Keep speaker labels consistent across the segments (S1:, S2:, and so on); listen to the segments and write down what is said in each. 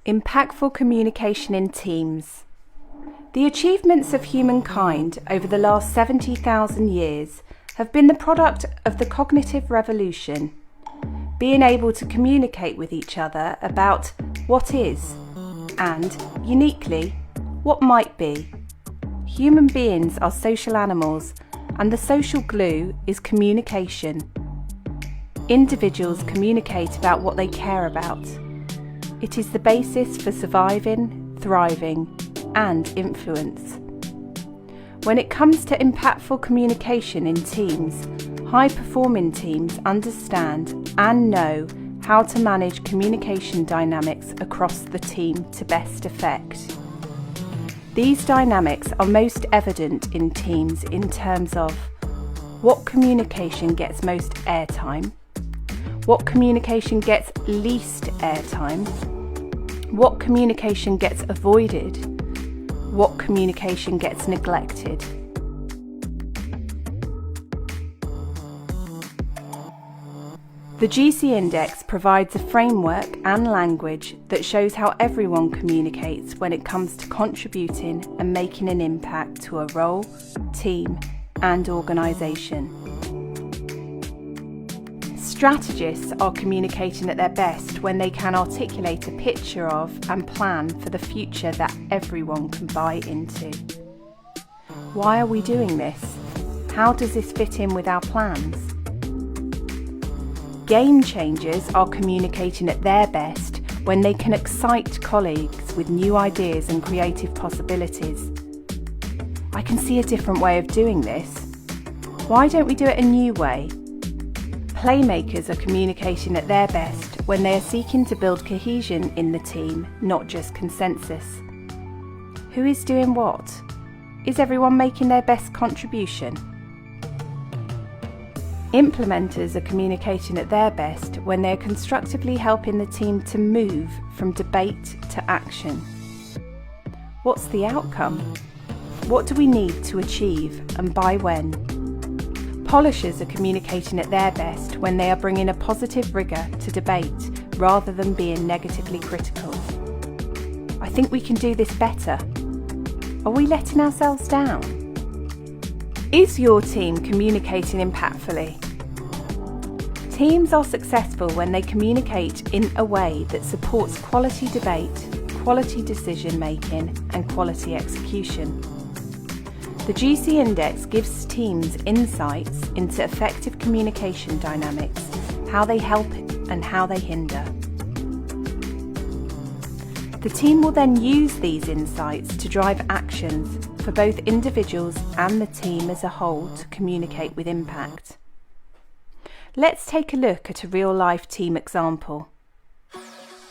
S1: Impactful communication in teams. The achievements of humankind over the last 70,000 years have been the product of the cognitive revolution, being able to communicate with each other about what is and, uniquely, what might be. Human beings are social animals, and the social glue is communication. Individuals communicate about what they care about. It is the basis for surviving, thriving, and influence. When it comes to impactful communication in teams, high-performing teams understand and know how to manage communication dynamics across the team to best effect. These dynamics are most evident in teams in terms of what communication gets most airtime, what communication gets least airtime, what communication gets avoided, what communication gets neglected. The GC Index provides a framework and language that shows how everyone communicates when it comes to contributing and making an impact to a role, team, and organisation. Strategists are communicating at their best when they can articulate a picture of and plan for the future that everyone can buy into. Why are we doing this? How does this fit in with our plans? Game changers are communicating at their best when they can excite colleagues with new ideas and creative possibilities. I can see a different way of doing this. Why don't we do it a new way? Playmakers are communicating at their best when they are seeking to build cohesion in the team, not just consensus. Who is doing what? Is everyone making their best contribution? Implementers are communicating at their best when they are constructively helping the team to move from debate to action. What's the outcome? What do we need to achieve and by when? Polishers are communicating at their best when they are bringing a positive rigour to debate rather than being negatively critical. I think we can do this better. Are we letting ourselves down? Is your team communicating impactfully? Teams are successful when they communicate in a way that supports quality debate, quality decision making, and quality execution. The GC Index gives teams insights into effective communication dynamics, how they help and how they hinder. The team will then use these insights to drive actions for both individuals and the team as a whole to communicate with impact. Let's take a look at a real-life team example.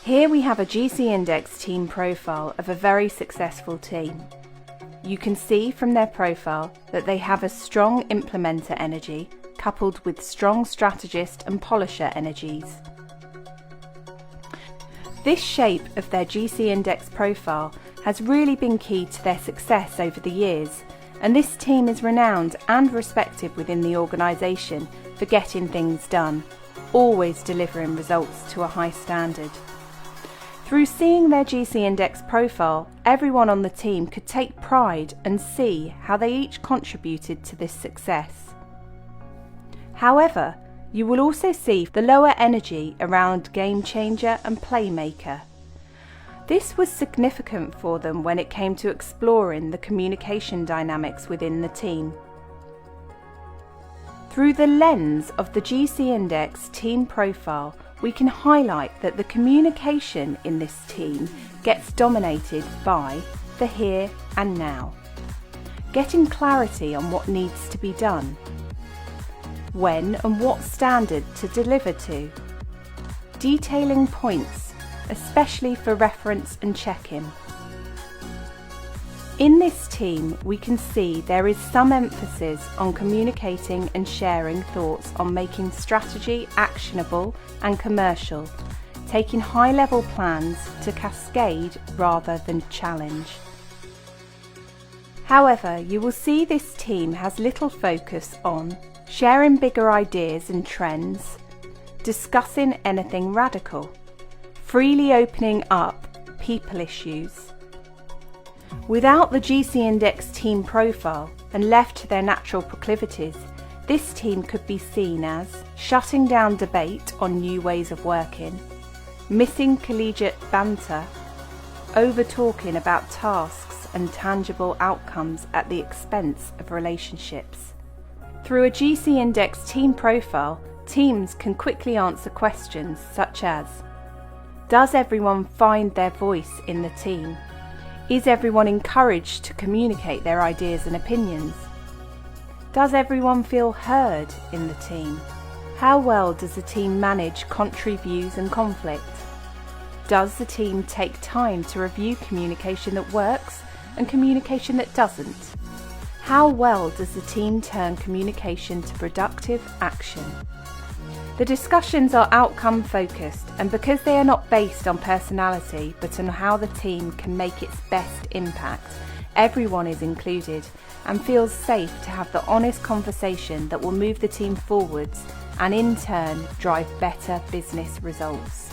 S1: Here we have a GC Index team profile of a very successful team. You can see from their profile that they have a strong implementer energy coupled with strong strategist and polisher energies. This shape of their GC Index profile has really been key to their success over the years, and this team is renowned and respected within the organisation for getting things done, always delivering results to a high standard. Through seeing their GC Index profile, everyone on the team could take pride and see how they each contributed to this success. However, you will also see the lower energy around game changer and playmaker. This was significant for them when it came to exploring the communication dynamics within the team. Through the lens of the GC Index team profile, we can highlight that the communication in this team gets dominated by the here and now, getting clarity on what needs to be done, when and what standard to deliver to, detailing points, especially for reference and check-in. In this team, we can see there is some emphasis on communicating and sharing thoughts on making strategy actionable and commercial, taking high-level plans to cascade rather than challenge. However, you will see this team has little focus on sharing bigger ideas and trends, discussing anything radical, freely opening up people issues. Without the GC Index team profile and left to their natural proclivities, this team could be seen as shutting down debate on new ways of working, missing collegiate banter, over-talking about tasks and tangible outcomes at the expense of relationships. Through a GC Index team profile, teams can quickly answer questions such as: does everyone find their voice in the team? Is everyone encouraged to communicate their ideas and opinions? Does everyone feel heard in the team? How well does the team manage contrary views and conflict? Does the team take time to review communication that works and communication that doesn't? How well does the team turn communication to productive action? The discussions are outcome focused, and because they are not based on personality but on how the team can make its best impact, everyone is included and feels safe to have the honest conversation that will move the team forwards and in turn drive better business results.